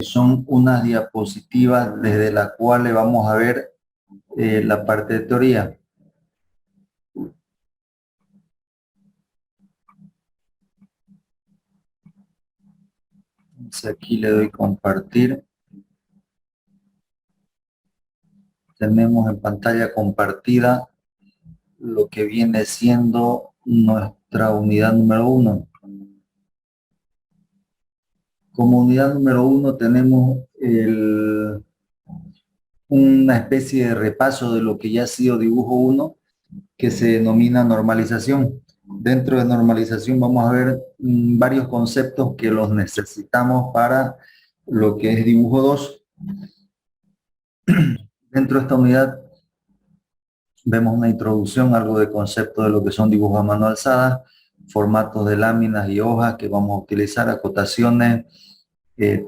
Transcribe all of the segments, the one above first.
son unas diapositivas desde la cual le vamos a ver la parte de teoría. Entonces aquí le doy compartir. Tenemos en pantalla compartida lo que viene siendo nuestra unidad número 1. Como unidad número 1 tenemos una especie de repaso de lo que ya ha sido dibujo 1, que se denomina normalización. Dentro de normalización vamos a ver varios conceptos que los necesitamos para lo que es dibujo 2. Dentro de esta unidad vemos una introducción, algo de concepto de lo que son dibujos a mano alzada, formatos de láminas y hojas que vamos a utilizar, acotaciones,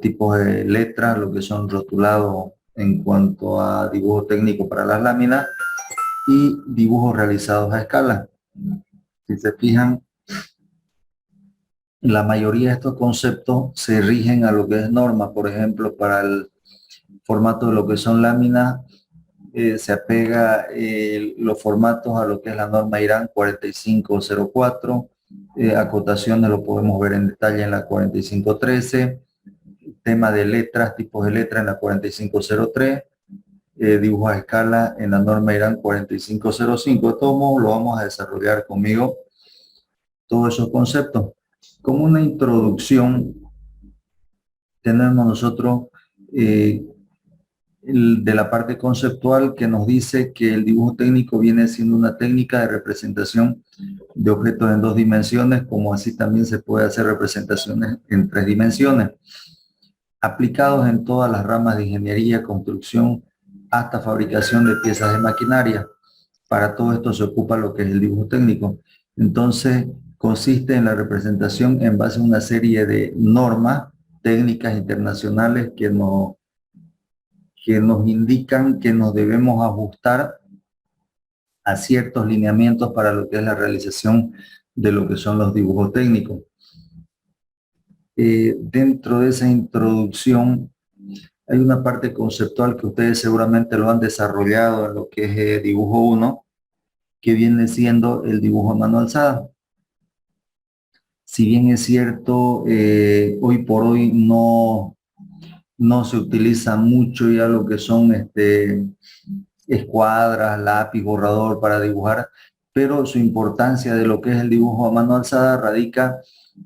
tipos de letras, lo que son rotulados en cuanto a dibujo técnico para las láminas y dibujos realizados a escala. Si se fijan, la mayoría de estos conceptos se rigen a lo que es norma. Por ejemplo, para el formato de lo que son láminas, se apega los formatos a lo que es la norma IRAN 4504. Acotaciones lo podemos ver en detalle en la 4513. Tema de letras, tipos de letras en la 4503. Dibujos a escala en la norma IRAN 4505. De todos modos, lo vamos a desarrollar conmigo todos esos conceptos. Como una introducción, tenemos nosotros de la parte conceptual que nos dice que el dibujo técnico viene siendo una técnica de representación de objetos en 2 dimensiones, como así también se puede hacer representaciones en 3 dimensiones, aplicados en todas las ramas de ingeniería, construcción, hasta fabricación de piezas de maquinaria. Para todo esto se ocupa lo que es el dibujo técnico. Entonces, consiste en la representación en base a una serie de normas técnicas internacionales que nos indican que nos debemos ajustar a ciertos lineamientos para lo que es la realización de lo que son los dibujos técnicos. Dentro de esa introducción hay una parte conceptual que ustedes seguramente lo han desarrollado en lo que es dibujo 1, que viene siendo el dibujo a mano alzada. Si bien es cierto, hoy por hoy no se utiliza mucho ya lo que son escuadras, lápiz, borrador para dibujar, pero su importancia de lo que es el dibujo a mano alzada radica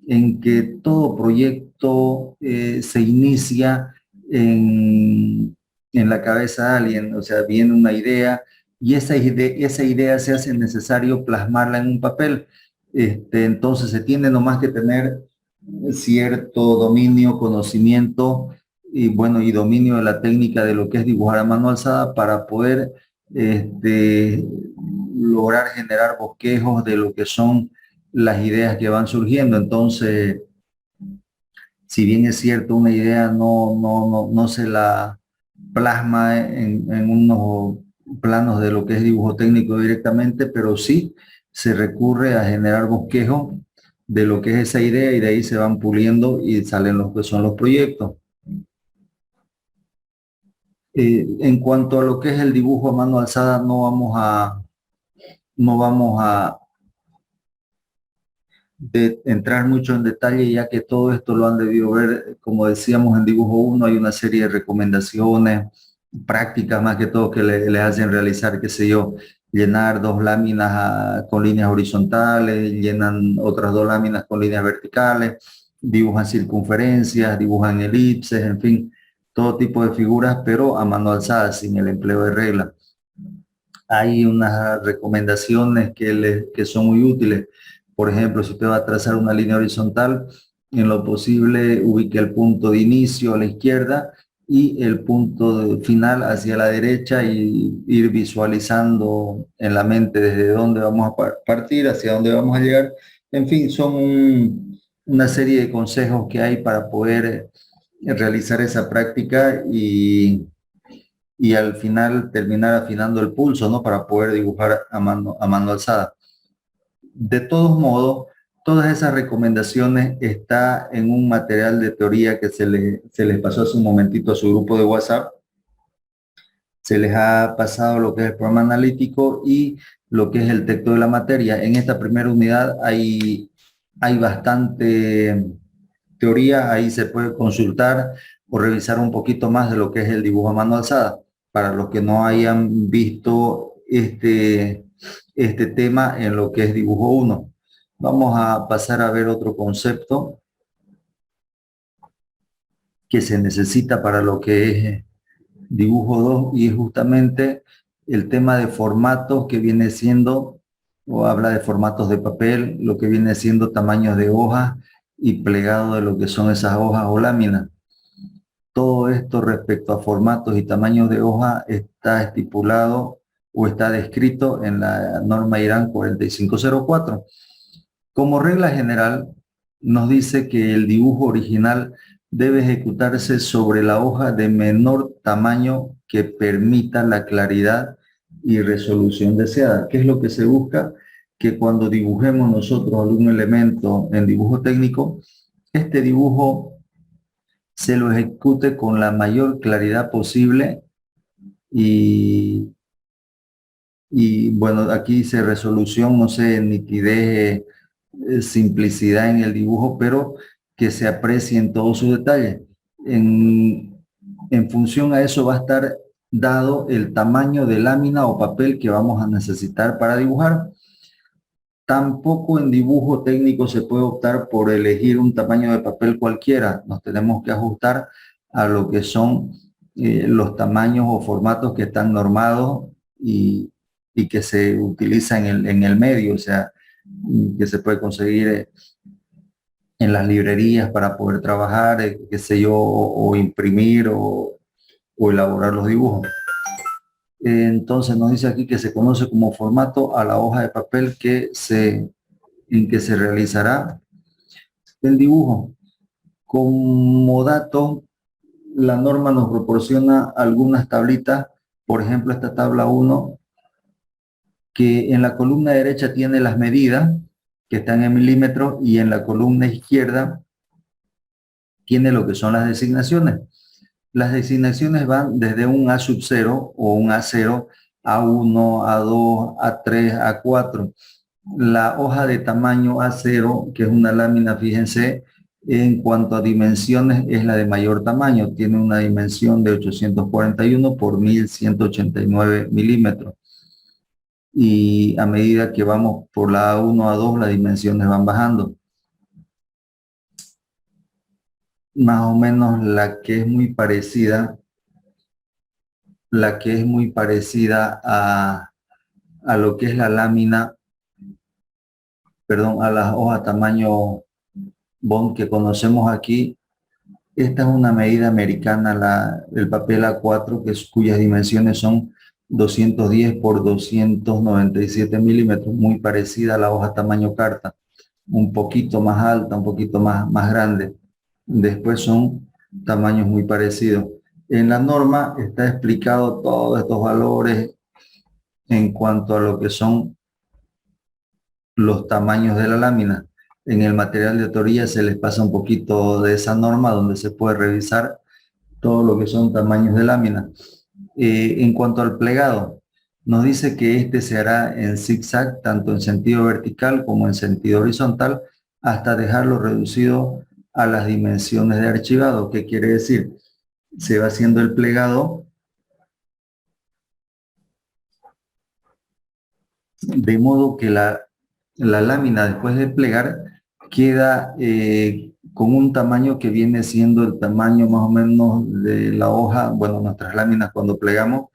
en que todo proyecto se inicia en la cabeza de alguien, o sea, viene una idea y esa idea se hace necesario plasmarla en un papel. Entonces se tiene nomás que tener cierto dominio, conocimiento y bueno, y dominio de la técnica de lo que es dibujar a mano alzada para poder lograr generar bosquejos de lo que son las ideas que van surgiendo. Entonces, si bien es cierto, una idea no se la plasma en unos planos de lo que es dibujo técnico directamente, pero sí se recurre a generar bosquejos de lo que es esa idea y de ahí se van puliendo y salen los que son los proyectos. En cuanto a lo que es el dibujo a mano alzada, no vamos a entrar mucho en detalle, ya que todo esto lo han debido ver, como decíamos en dibujo 1, hay una serie de recomendaciones, prácticas más que todo que le hacen realizar, qué sé yo, llenar 2 láminas con líneas horizontales, llenan otras 2 láminas con líneas verticales, dibujan circunferencias, dibujan elipses, en fin, todo tipo de figuras, pero a mano alzada, sin el empleo de regla. Hay unas recomendaciones que son muy útiles. Por ejemplo, si usted va a trazar una línea horizontal, en lo posible ubique el punto de inicio a la izquierda y el punto final hacia la derecha y ir visualizando en la mente desde dónde vamos a partir, hacia dónde vamos a llegar. En fin, son una serie de consejos que hay para poder realizar esa práctica y al final terminar afinando el pulso, ¿no? Para poder dibujar a mano alzada. De todos modos, Todas esas recomendaciones está en un material de teoría que se les pasó hace un momentito a su grupo de WhatsApp. Se les ha pasado lo que es el programa analítico y lo que es el texto de la materia. En esta primera unidad hay bastante teoría, ahí se puede consultar o revisar un poquito más de lo que es el dibujo a mano alzada. Para los que no hayan visto este tema en lo que es dibujo 1. Vamos a pasar a ver otro concepto que se necesita para lo que es dibujo 2 y es justamente el tema de formatos que viene siendo, o habla de formatos de papel, lo que viene siendo tamaños de hojas y plegado de lo que son esas hojas o láminas. Todo esto respecto a formatos y tamaños de hoja está estipulado o está descrito en la norma IRAN 4504. Como regla general, nos dice que el dibujo original debe ejecutarse sobre la hoja de menor tamaño que permita la claridad y resolución deseada. ¿Qué es lo que se busca? Que cuando dibujemos nosotros algún elemento en dibujo técnico, este dibujo se lo ejecute con la mayor claridad posible y, bueno, aquí dice resolución, no sé, nitidez, simplicidad en el dibujo, pero que se aprecie en todos sus detalles. En función a eso va a estar dado el tamaño de lámina o papel que vamos a necesitar para dibujar. Tampoco en dibujo técnico se puede optar por elegir un tamaño de papel cualquiera. Nos tenemos que ajustar a lo que son los tamaños o formatos que están normados y que se utilizan en el medio, o sea, que se puede conseguir en las librerías para poder trabajar, qué sé yo, o imprimir o elaborar los dibujos. Entonces nos dice aquí que se conoce como formato a la hoja de papel en que se realizará el dibujo. Como dato, la norma nos proporciona algunas tablitas, por ejemplo, esta tabla 1, que en la columna derecha tiene las medidas, que están en milímetros, y en la columna izquierda tiene lo que son las designaciones. Las designaciones van desde un A sub 0 o un A0, A1, A2, A3, A4. La hoja de tamaño A0, que es una lámina, fíjense, en cuanto a dimensiones es la de mayor tamaño. Tiene una dimensión de 841 por 1189 milímetros. Y a medida que vamos por la A1, A2, las dimensiones van bajando. Más o menos la que es muy parecida a lo que es la lámina, perdón, a las hojas tamaño bond que conocemos aquí. Esta es una medida americana, el papel A4, cuyas dimensiones son 210 por 297 milímetros, muy parecida a la hoja tamaño carta, un poquito más alta, un poquito más grande. Después son tamaños muy parecidos. En la norma está explicado todos estos valores en cuanto a lo que son los tamaños de la lámina. En el material de teoría se les pasa un poquito de esa norma donde se puede revisar todo lo que son tamaños de lámina. En cuanto al plegado, nos dice que este se hará en zigzag, tanto en sentido vertical como en sentido horizontal, hasta dejarlo reducido a las dimensiones de archivado. ¿Qué quiere decir? Se va haciendo el plegado de modo que la lámina, después de plegar, queda con un tamaño que viene siendo el tamaño más o menos de la hoja. Bueno, nuestras láminas cuando plegamos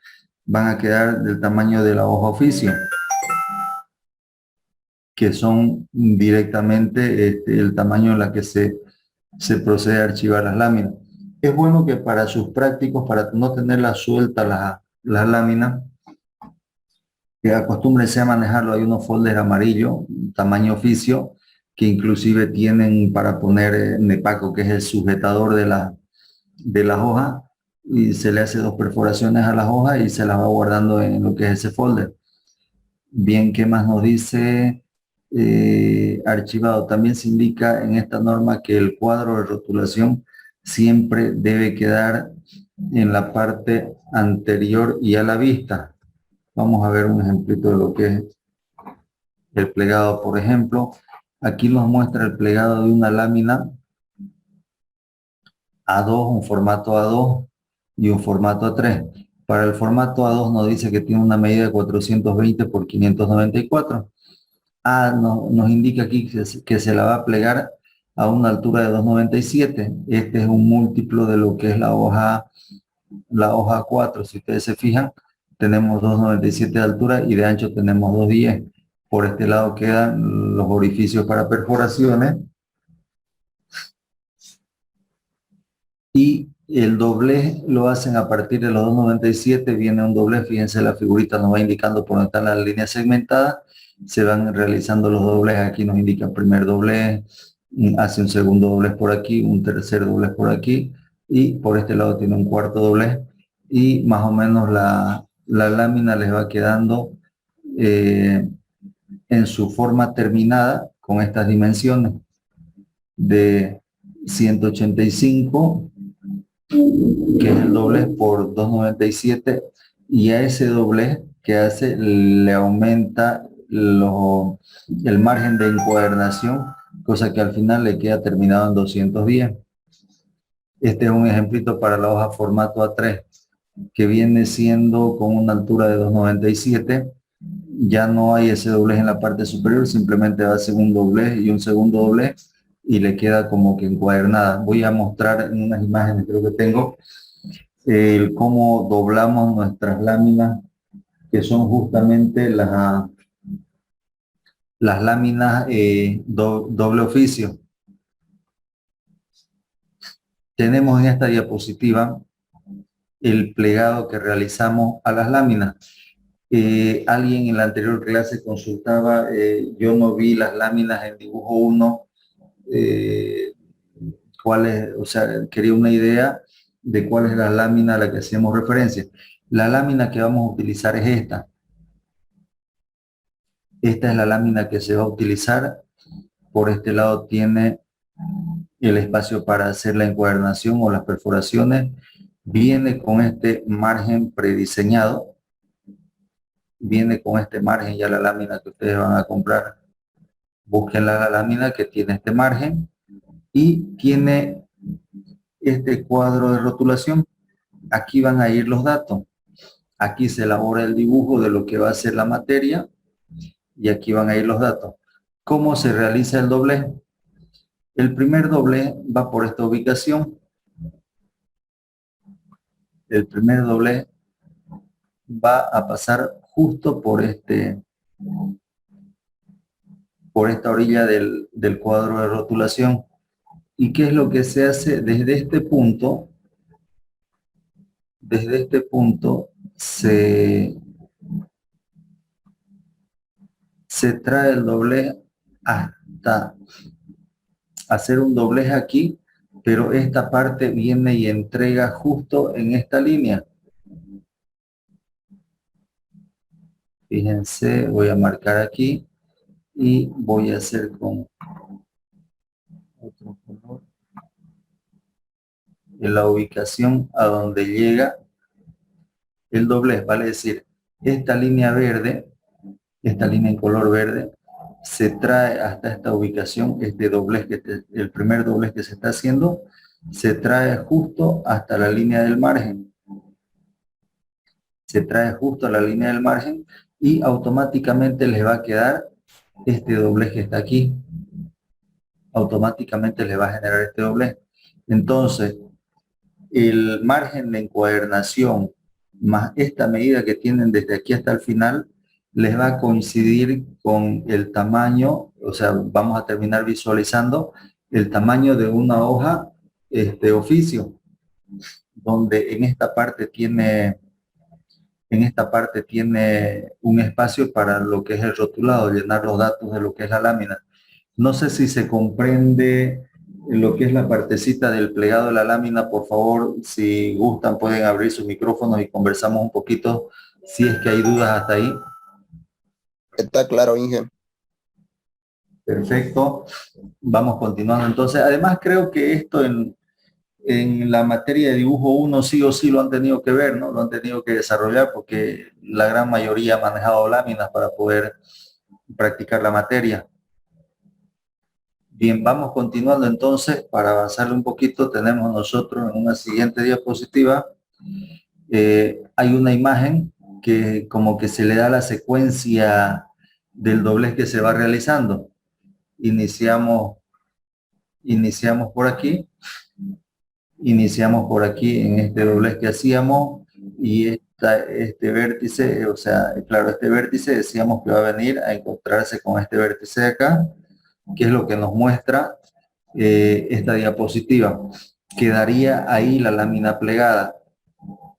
van a quedar del tamaño de la hoja oficio, que son directamente el tamaño en la que se procede a archivar las láminas. Es bueno que para sus prácticos, para no tenerlas sueltas las láminas, que acostúmbrense a manejarlo. Hay unos folders amarillos, tamaño oficio, que inclusive tienen para poner nepaco, que es el sujetador de las hojas, y se le hace 2 perforaciones a las hojas y se las va guardando en lo que es ese folder. Bien, ¿qué más nos dice? archivado. También se indica en esta norma que el cuadro de rotulación siempre debe quedar en la parte anterior y a la vista. Vamos a ver un ejemplito de lo que es el plegado. Por ejemplo, aquí nos muestra el plegado de una lámina A2, un formato A2 y un formato A3. Para el formato A2 nos dice que tiene una medida de 420 por 594. Nos indica aquí que se la va a plegar a una altura de 297. Este es un múltiplo de lo que es la hoja 4. Si ustedes se fijan, tenemos 297 de altura y de ancho tenemos 210. Por este lado quedan los orificios para perforaciones y el doblez lo hacen a partir de los 297. Viene un doblez, fíjense la figurita nos va indicando por dónde están las líneas segmentadas, se van realizando los doblez. Aquí nos indica el primer doblez, hace un segundo doblez por aquí, un tercer doblez por aquí y por este lado tiene un cuarto doblez y más o menos la lámina les va quedando en su forma terminada con estas dimensiones de 185, que es el doblez, por 297, y a ese doblez que hace le aumenta el margen de encuadernación, cosa que al final le queda terminado en 210. Este es un ejemplito para la hoja formato A3, que viene siendo con una altura de 297. Ya no hay ese doblez en la parte superior, simplemente hace un doblez y un segundo doblez y le queda como que encuadernada. Voy a mostrar en unas imágenes, creo que tengo, cómo doblamos nuestras láminas, que son justamente las láminas doble oficio. Tenemos en esta diapositiva el plegado que realizamos a las láminas. Alguien en la anterior clase consultaba, yo no vi las láminas en dibujo 1, cuál es, o sea, quería una idea de cuál es la lámina a la que hacemos referencia. La lámina que vamos a utilizar es esta. Esta es la lámina que se va a utilizar. Por este lado tiene el espacio para hacer la encuadernación o las perforaciones. Viene con este margen prediseñado. Viene con este margen ya la lámina que ustedes van a comprar. Busquen la lámina que tiene este margen y tiene este cuadro de rotulación. Aquí van a ir los datos. Aquí se elabora el dibujo de lo que va a ser la materia y aquí van a ir los datos. ¿Cómo se realiza el doblez? El primer doblez va por esta ubicación. El primer doblez va a pasar justo por esta orilla del cuadro de rotulación. ¿Y qué es lo que se hace desde este punto? Desde este punto se trae el doblez hasta hacer un doblez aquí, pero esta parte viene y entrega justo en esta línea. Fíjense, voy a marcar aquí y voy a hacer con otro color en la ubicación a donde llega el doblez, vale decir, esta línea verde, esta línea en color verde, se trae hasta esta ubicación, este doblez, el primer doblez que se está haciendo, se trae justo hasta la línea del margen. Se trae justo a la línea del margen y automáticamente les va a quedar este doblez que está aquí. Automáticamente les va a generar este doblez. Entonces, el margen de encuadernación más esta medida que tienen desde aquí hasta el final les va a coincidir con el tamaño, o sea, vamos a terminar visualizando el tamaño de una hoja oficio, donde en esta parte tiene un espacio para lo que es el rotulado, llenar los datos de lo que es la lámina. No sé si se comprende lo que es la partecita del plegado de la lámina. Por favor, si gustan, pueden abrir sus micrófonos y conversamos un poquito si es que hay dudas hasta ahí. Está claro, Inge. Perfecto. Vamos continuando. Entonces, además creo que esto en la materia de dibujo uno sí o sí lo han tenido que ver, ¿no? Lo han tenido que desarrollar porque la gran mayoría ha manejado láminas para poder practicar la materia. Bien, vamos continuando entonces. Para avanzarle un poquito, tenemos nosotros en una siguiente diapositiva, hay una imagen que como que se le da la secuencia del doblez que se va realizando. Iniciamos por aquí. Iniciamos por aquí en este doblez que hacíamos y este vértice, o sea, claro, este vértice decíamos que va a venir a encontrarse con este vértice de acá, que es lo que nos muestra esta diapositiva. Quedaría ahí la lámina plegada.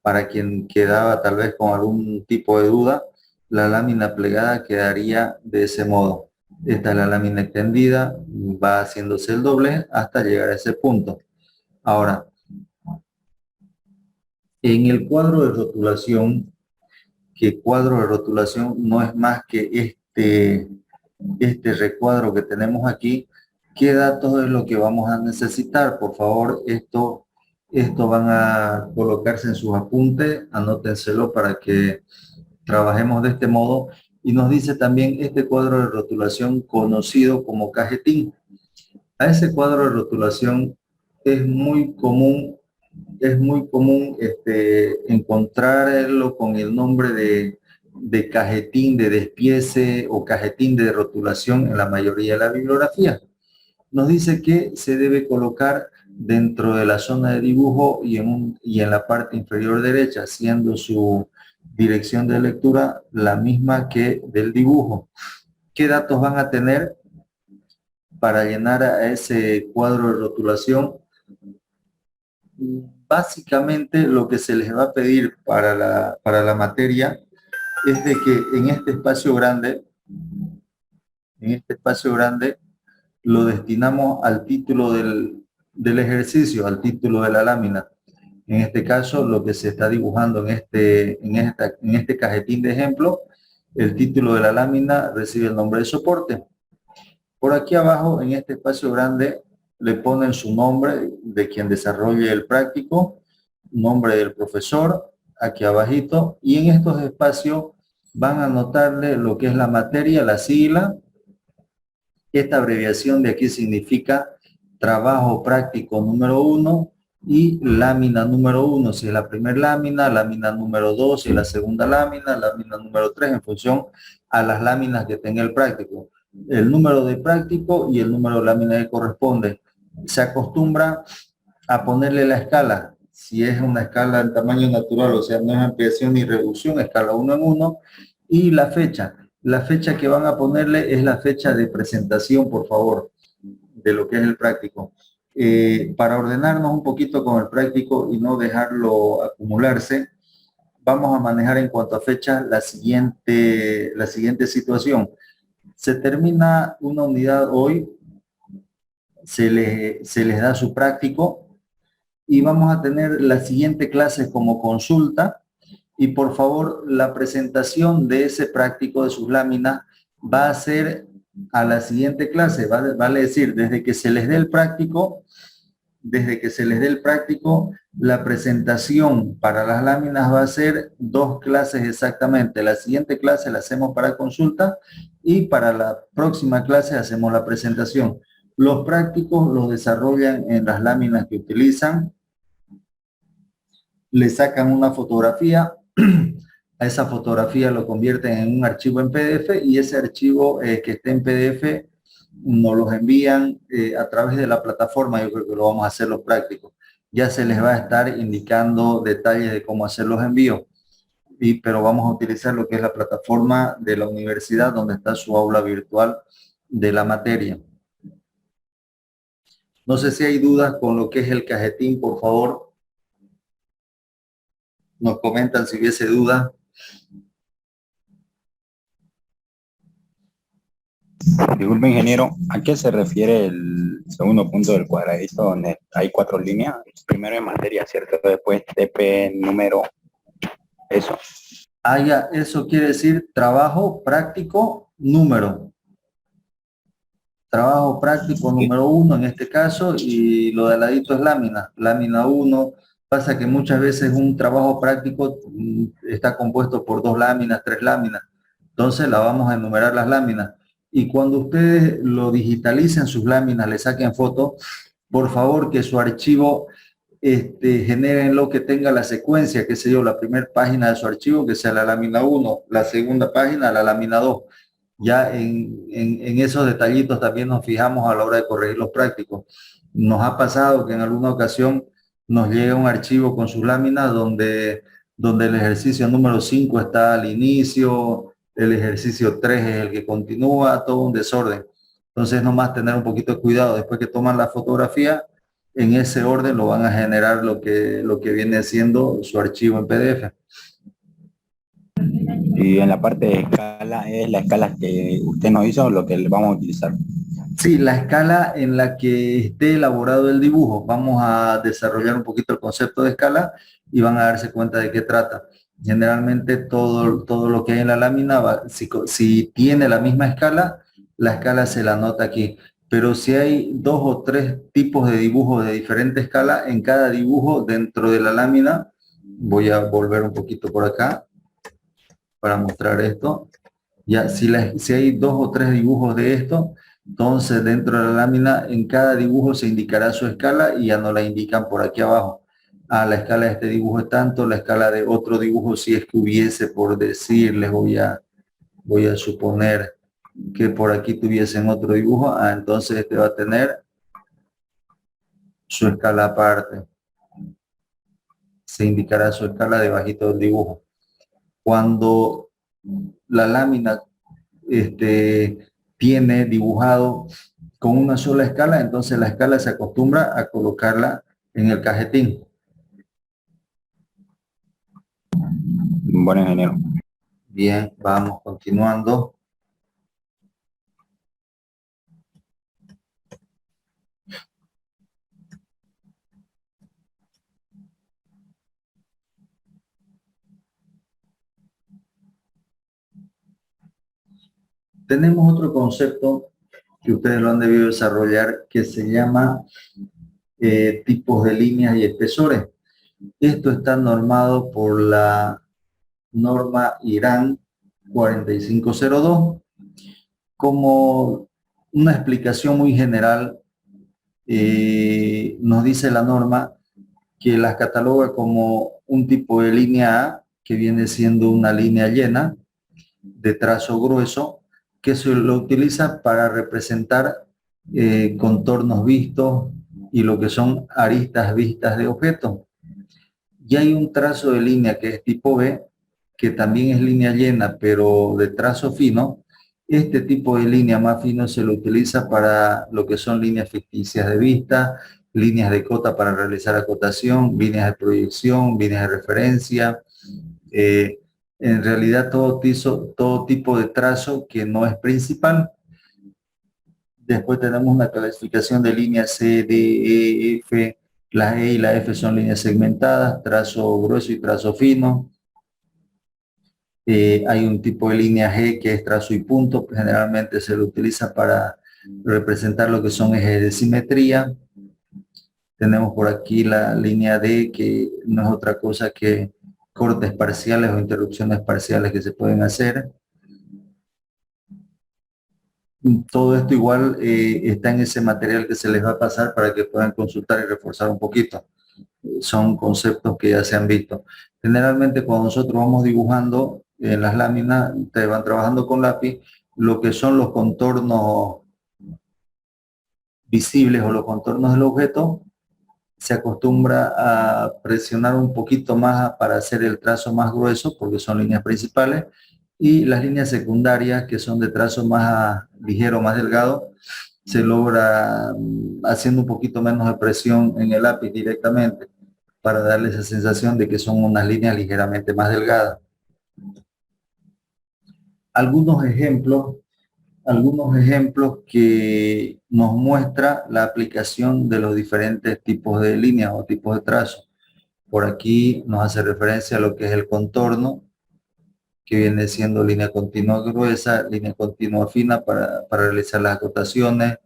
Para quien quedaba tal vez con algún tipo de duda, la lámina plegada quedaría de ese modo. Esta es la lámina extendida, va haciéndose el doblez hasta llegar a ese punto. Ahora, en el cuadro de rotulación, que cuadro de rotulación no es más que este recuadro que tenemos aquí, ¿qué datos es lo que vamos a necesitar? Por favor, esto van a colocarse en sus apuntes, anótenselo para que trabajemos de este modo. Y nos dice también este cuadro de rotulación conocido como cajetín. A ese cuadro de rotulación es muy común encontrarlo con el nombre de cajetín de despiece o cajetín de rotulación en la mayoría de la bibliografía. Nos dice que se debe colocar dentro de la zona de dibujo y en la parte inferior derecha, siendo su dirección de lectura la misma que del dibujo. ¿Qué datos van a tener para llenar a ese cuadro de rotulación? Básicamente lo que se les va a pedir para la materia es de que en este espacio grande lo destinamos al título del ejercicio, al título de la lámina. En este caso, lo que se está dibujando en este cajetín de ejemplo, el título de la lámina recibe el nombre de soporte. Por aquí abajo, en este espacio grande, le ponen su nombre de quien desarrolle el práctico, nombre del profesor, aquí abajito, y en estos espacios van a anotarle lo que es la materia, la sigla. Esta abreviación de aquí significa trabajo práctico número 1 y lámina número 1, si es la primera lámina número 2, si es la segunda lámina número 3, en función a las láminas que tenga el práctico. El número de práctico y el número de lámina que corresponde. Se acostumbra a ponerle la escala, si es una escala en tamaño natural, o sea, no es ampliación ni reducción, escala 1 en 1, y la fecha. La fecha que van a ponerle es la fecha de presentación, por favor, de lo que es el práctico. Para ordenarnos un poquito con el práctico y no dejarlo acumularse, vamos a manejar en cuanto a fecha la siguiente situación. Se termina una unidad hoy, se les da su práctico y vamos a tener la siguiente clase como consulta. Y por favor, la presentación de ese práctico de sus láminas va a ser a la siguiente clase, vale decir, desde que se les dé el práctico, la presentación para las láminas va a ser 2 clases exactamente. La siguiente clase la hacemos para consulta y para la próxima clase hacemos la presentación. Los prácticos los desarrollan en las láminas que utilizan, le sacan una fotografía, a esa fotografía lo convierten en un archivo en PDF y ese archivo que esté en PDF nos los envían a través de la plataforma. Yo creo que lo vamos a hacer los prácticos. Ya se les va a estar indicando detalles de cómo hacer los envíos, pero vamos a utilizar lo que es la plataforma de la universidad donde está su aula virtual de la materia. No sé si hay dudas con lo que es el cajetín, por favor. Nos comentan si hubiese duda. Disculpe, ingeniero, ¿a qué se refiere el segundo punto del cuadradito donde hay 4 líneas? Primero en materia, ¿cierto? Después TP, número, eso. Ya, eso quiere decir trabajo práctico número. Trabajo práctico número 1 en este caso, y lo de ladito es lámina. Lámina 1, pasa que muchas veces un trabajo práctico está compuesto por 2 láminas, 3 láminas. Entonces la vamos a enumerar las láminas. Y cuando ustedes lo digitalicen sus láminas, le saquen foto, por favor que su archivo generen lo que tenga la secuencia, qué sé yo, la primera página de su archivo que sea la lámina 1, la segunda página la lámina 2. Ya en esos detallitos también nos fijamos a la hora de corregir los prácticos. Nos ha pasado que en alguna ocasión nos llega un archivo con sus láminas donde el ejercicio número 5 está al inicio, el ejercicio 3 es el que continúa, todo un desorden. Entonces nomás tener un poquito de cuidado. Después que toman la fotografía, en ese orden lo van a generar lo que viene siendo su archivo en PDF. Y en la parte de escala, ¿es la escala que usted nos hizo o lo que le vamos a utilizar? Sí, la escala en la que esté elaborado el dibujo. Vamos a desarrollar un poquito el concepto de escala y van a darse cuenta de qué trata. Generalmente todo lo que hay en la lámina, si tiene la misma escala, la escala se la anota aquí. Pero si hay 2 o 3 tipos de dibujos de diferente escala, en cada dibujo dentro de la lámina, voy a volver un poquito por acá para mostrar esto. Ya, si hay 2 o 3 dibujos de esto, entonces dentro de la lámina en cada dibujo se indicará su escala y ya no la indican por aquí abajo. Ah, la escala de este dibujo es tanto, la escala de otro dibujo, si es que hubiese, por decirles, voy a suponer que por aquí tuviesen otro dibujo, entonces este va a tener su escala aparte. Se indicará su escala debajito del dibujo. Cuando la lámina tiene dibujado con una sola escala, entonces la escala se acostumbra a colocarla en el cajetín. Bueno, ingeniero. Bien, vamos continuando. Tenemos otro concepto que ustedes lo han debido desarrollar que se llama tipos de líneas y espesores. Esto está normado por la norma IRAN 4502. Como una explicación muy general, nos dice la norma que las cataloga como un tipo de línea A, que viene siendo una línea llena de trazo grueso, que se lo utiliza para representar contornos vistos y lo que son aristas vistas de objetos. Y hay un trazo de línea que es tipo B, que también es línea llena, pero de trazo fino. Este tipo de línea más fino se lo utiliza para lo que son líneas ficticias de vista, líneas de cota para realizar acotación, líneas de proyección, líneas de referencia. En realidad todo tipo de trazo que no es principal. Después tenemos una clasificación de líneas C, D, E, F. La E y la F son líneas segmentadas, trazo grueso y trazo fino. Hay un tipo de línea G que es trazo y punto, que generalmente se lo utiliza para representar lo que son ejes de simetría. Tenemos por aquí la línea D, que no es otra cosa que cortes parciales o interrupciones parciales que se pueden hacer. Todo esto igual está en ese material que se les va a pasar para que puedan consultar y reforzar un poquito. Son conceptos que ya se han visto. Generalmente cuando nosotros vamos dibujando en las láminas, ustedes van trabajando con lápiz, lo que son los contornos visibles o los contornos del objeto, se acostumbra a presionar un poquito más para hacer el trazo más grueso, porque son líneas principales, y las líneas secundarias, que son de trazo más ligero, más delgado, se logra haciendo un poquito menos de presión en el lápiz directamente, para darle esa sensación de que son unas líneas ligeramente más delgadas. Algunos ejemplos que nos muestra la aplicación de los diferentes tipos de líneas o tipos de trazo. Por aquí nos hace referencia a lo que es el contorno. que viene siendo línea continua gruesa, línea continua fina para realizar las acotaciones,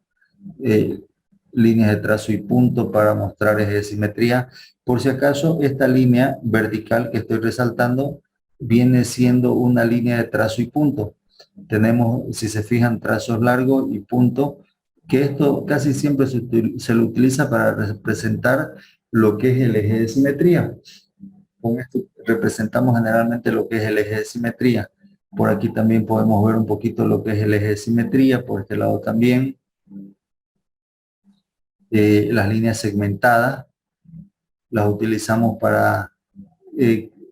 líneas de trazo y punto para mostrar eje de simetría. Por si acaso, esta línea vertical que estoy resaltando viene siendo una línea de trazo y punto. Tenemos, si se fijan, trazos largos y punto, que esto casi siempre se lo utiliza para representar lo que es el eje de simetría. Con esto representamos generalmente lo que es el eje de simetría. Por aquí también podemos ver un poquito lo que es el eje de simetría, por este lado también. Las líneas segmentadas las utilizamos para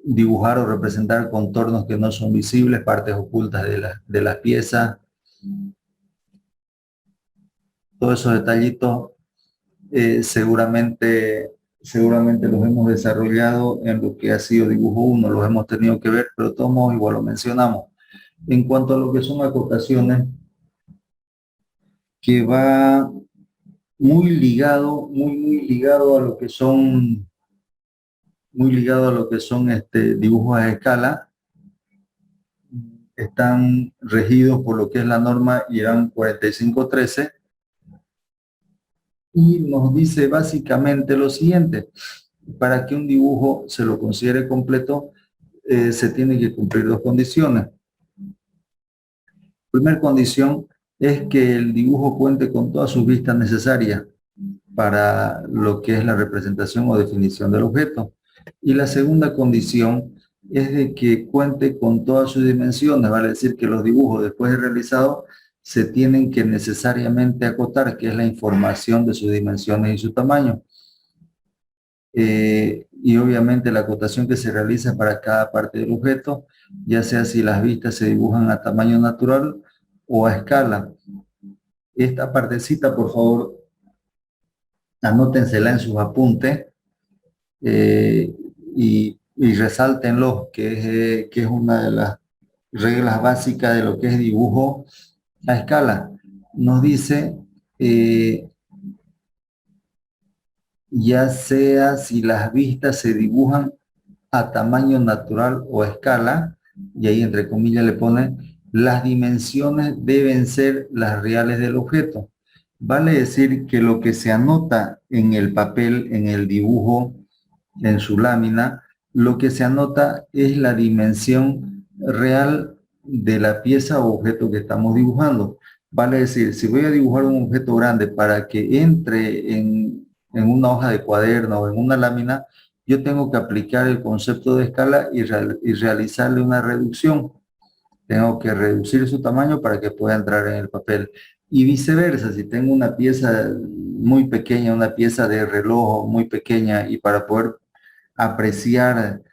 dibujar o representar contornos que no son visibles, partes ocultas de la pieza. Todos esos detallitos seguramente los hemos desarrollado en lo que ha sido dibujo 1, los hemos tenido que ver, pero todos modos igual lo mencionamos. En cuanto a lo que son acotaciones, que va muy ligado a lo que son dibujos a escala, están regidos por lo que es la norma IRAN 4513 y nos dice básicamente lo siguiente: para que un dibujo se lo considere completo, se tiene que cumplir dos condiciones. Primera condición es que el dibujo cuente con todas sus vistas necesarias para lo que es la representación o definición del objeto. Y la segunda condición es de que cuente con todas sus dimensiones, vale decir que los dibujos después de realizados se tienen que necesariamente acotar, que es la información de sus dimensiones y su tamaño. Y obviamente la acotación que se realiza para cada parte del objeto, ya sea si las vistas se dibujan a tamaño natural o a escala. Esta partecita, por favor, anótensela en sus apuntes y resáltenlo, que es una de las reglas básicas de lo que es dibujo a escala. Nos dice, ya sea si las vistas se dibujan a tamaño natural o a escala, y ahí entre comillas le ponen, las dimensiones deben ser las reales del objeto. Vale decir que lo que se anota en el papel, en el dibujo, en su lámina, lo que se anota es la dimensión real de la pieza o objeto que estamos dibujando. Vale decir, si voy a dibujar un objeto grande para que entre en una hoja de cuaderno o en una lámina, yo tengo que aplicar el concepto de escala y realizarle una reducción. Tengo que reducir su tamaño para que pueda entrar en el papel. Y viceversa, si tengo una pieza muy pequeña, una pieza de reloj muy pequeña, y para poder apreciar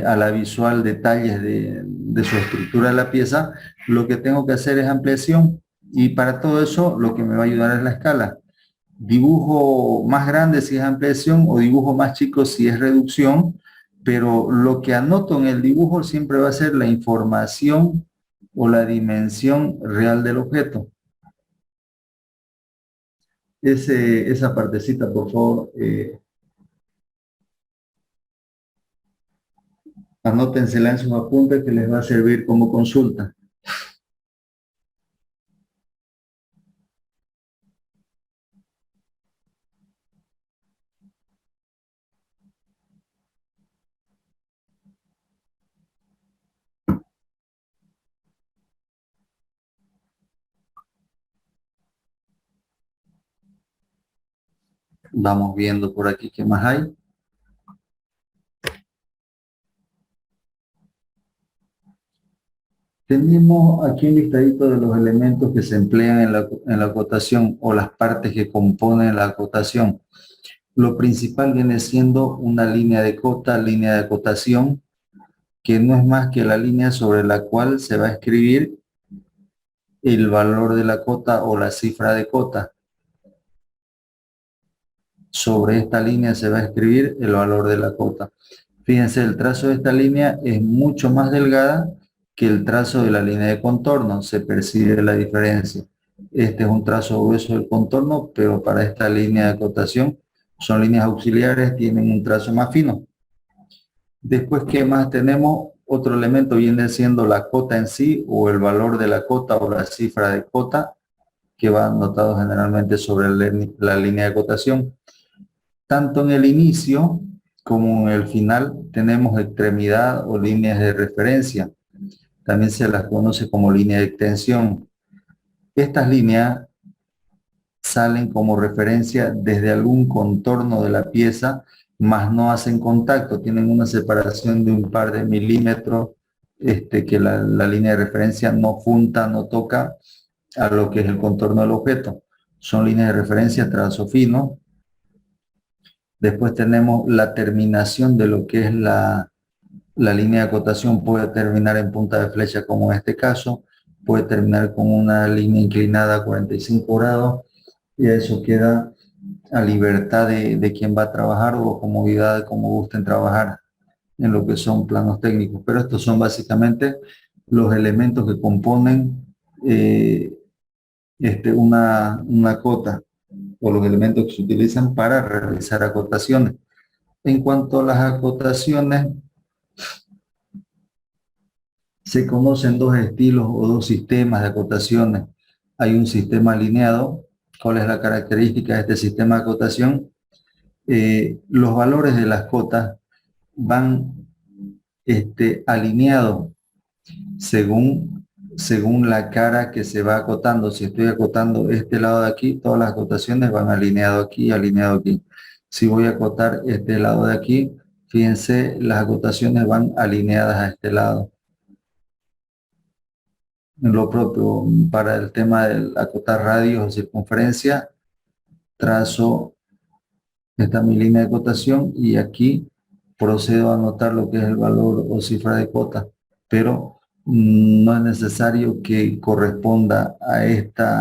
a la visual detalles de su estructura de la pieza, lo que tengo que hacer es ampliación. Y para todo eso, lo que me va a ayudar es la escala. Dibujo más grande si es ampliación o dibujo más chico si es reducción, pero lo que anoto en el dibujo siempre va a ser la información o la dimensión real del objeto. Esa partecita, por favor, anótensela en sus apuntes, que les va a servir como consulta. Vamos viendo por aquí qué más hay. Tenemos aquí un listadito de los elementos que se emplean en la acotación o las partes que componen la acotación. Lo principal viene siendo una línea de cota, línea de acotación, que no es más que la línea sobre la cual se va a escribir el valor de la cota o la cifra de cota. Sobre esta línea se va a escribir el valor de la cota. Fíjense, el trazo de esta línea es mucho más delgada que el trazo de la línea de contorno. Se percibe la diferencia. Este es un trazo grueso del contorno, pero para esta línea de acotación son líneas auxiliares, tienen un trazo más fino. Después, ¿qué más tenemos? otro elemento viene siendo la cota en sí o el valor de la cota o la cifra de cota que va anotado generalmente sobre la línea de cotación. Tanto en el inicio como en el final tenemos extremidad o líneas de referencia. También se las conoce como línea de extensión. Estas líneas salen como referencia desde algún contorno de la pieza, mas no hacen contacto, tienen una separación de un par de milímetros, que la línea de referencia no junta, no toca a lo que es el contorno del objeto. Son líneas de referencia trazo fino. Después tenemos la terminación de lo que es la línea de acotación, puede terminar en punta de flecha como en este caso, puede terminar con una línea inclinada a 45 grados y eso queda a libertad de quien va a trabajar o comodidad de cómo gusten trabajar en lo que son planos técnicos. Pero estos son básicamente los elementos que componen una cota o los elementos que se utilizan para realizar acotaciones. En cuanto a las acotaciones, se conocen dos estilos o dos sistemas de acotaciones. Hay un sistema alineado. ¿Cuál es la característica de este sistema de acotación? Los valores de las cotas van alineados según la cara que se va acotando. Si estoy acotando este lado de aquí, todas las acotaciones van alineado aquí, alineado aquí. Si voy a acotar este lado de aquí, fíjense, las acotaciones van alineadas a este lado. En lo propio, para el tema del acotar radios o circunferencia, trazo esta mi línea de cotación y aquí procedo a anotar lo que es el valor o cifra de cota, pero no es necesario que corresponda a este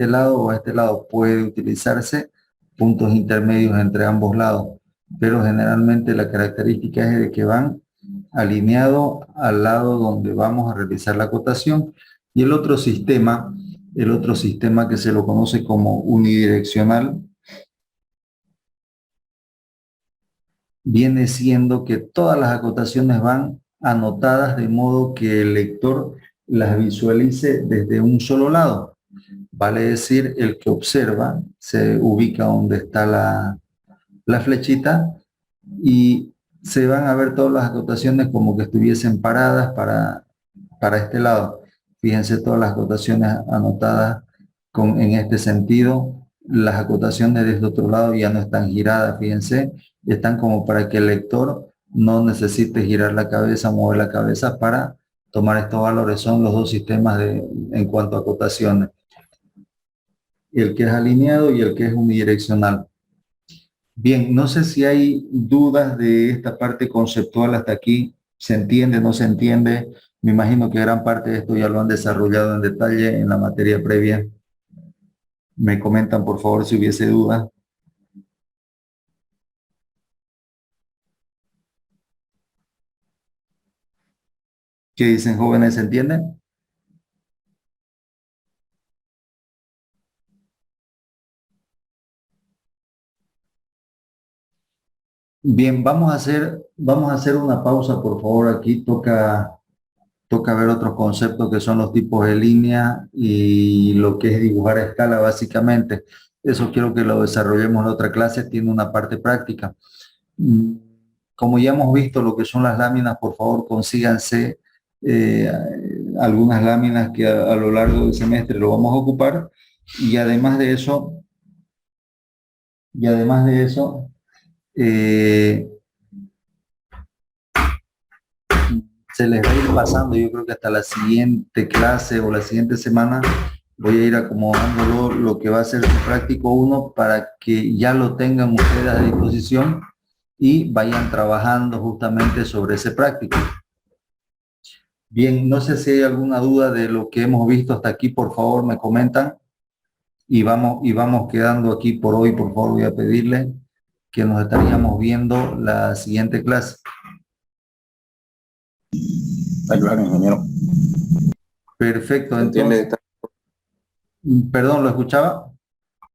lado o a este lado. Puede utilizarse puntos intermedios entre ambos lados, pero generalmente la característica es de que van alineados al lado donde vamos a realizar la cotación. Y el otro sistema que se lo conoce como unidireccional, viene siendo que todas las acotaciones van anotadas de modo que el lector las visualice desde un solo lado. Vale decir, el que observa se ubica donde está la flechita y se van a ver todas las acotaciones como que estuviesen paradas para este lado. Fíjense todas las acotaciones anotadas en este sentido. Las acotaciones de este otro lado ya no están giradas, fíjense, están como para que el lector no necesite girar la cabeza, mover la cabeza para tomar estos valores. Son los dos sistemas en cuanto a acotaciones. El que es alineado y el que es unidireccional. Bien, no sé si hay dudas de esta parte conceptual hasta aquí. ¿Se entiende, no se entiende? Me imagino que gran parte de esto ya lo han desarrollado en detalle en la materia previa. Me comentan, por favor, si hubiese duda. ¿Qué dicen, jóvenes? ¿Se entienden? Bien, vamos a hacer una pausa, por favor. Aquí toca ver otros conceptos que son los tipos de línea y lo que es dibujar a escala, básicamente. Eso quiero que lo desarrollemos en otra clase, tiene una parte práctica. Como ya hemos visto lo que son las láminas, por favor consíganse algunas láminas que a lo largo del semestre lo vamos a ocupar y además de eso, eh, se les va a ir pasando, yo creo que hasta la siguiente clase o la siguiente semana voy a ir acomodando lo que va a ser su práctico 1 para que ya lo tengan ustedes a disposición y vayan trabajando justamente sobre ese práctico. Bien, no sé si hay alguna duda de lo que hemos visto hasta aquí, por favor me comentan y vamos quedando aquí por hoy. Por favor voy a pedirle que nos estaríamos viendo la siguiente clase. Claro, ingeniero. Perfecto, entonces, perdón, ¿lo escuchaba?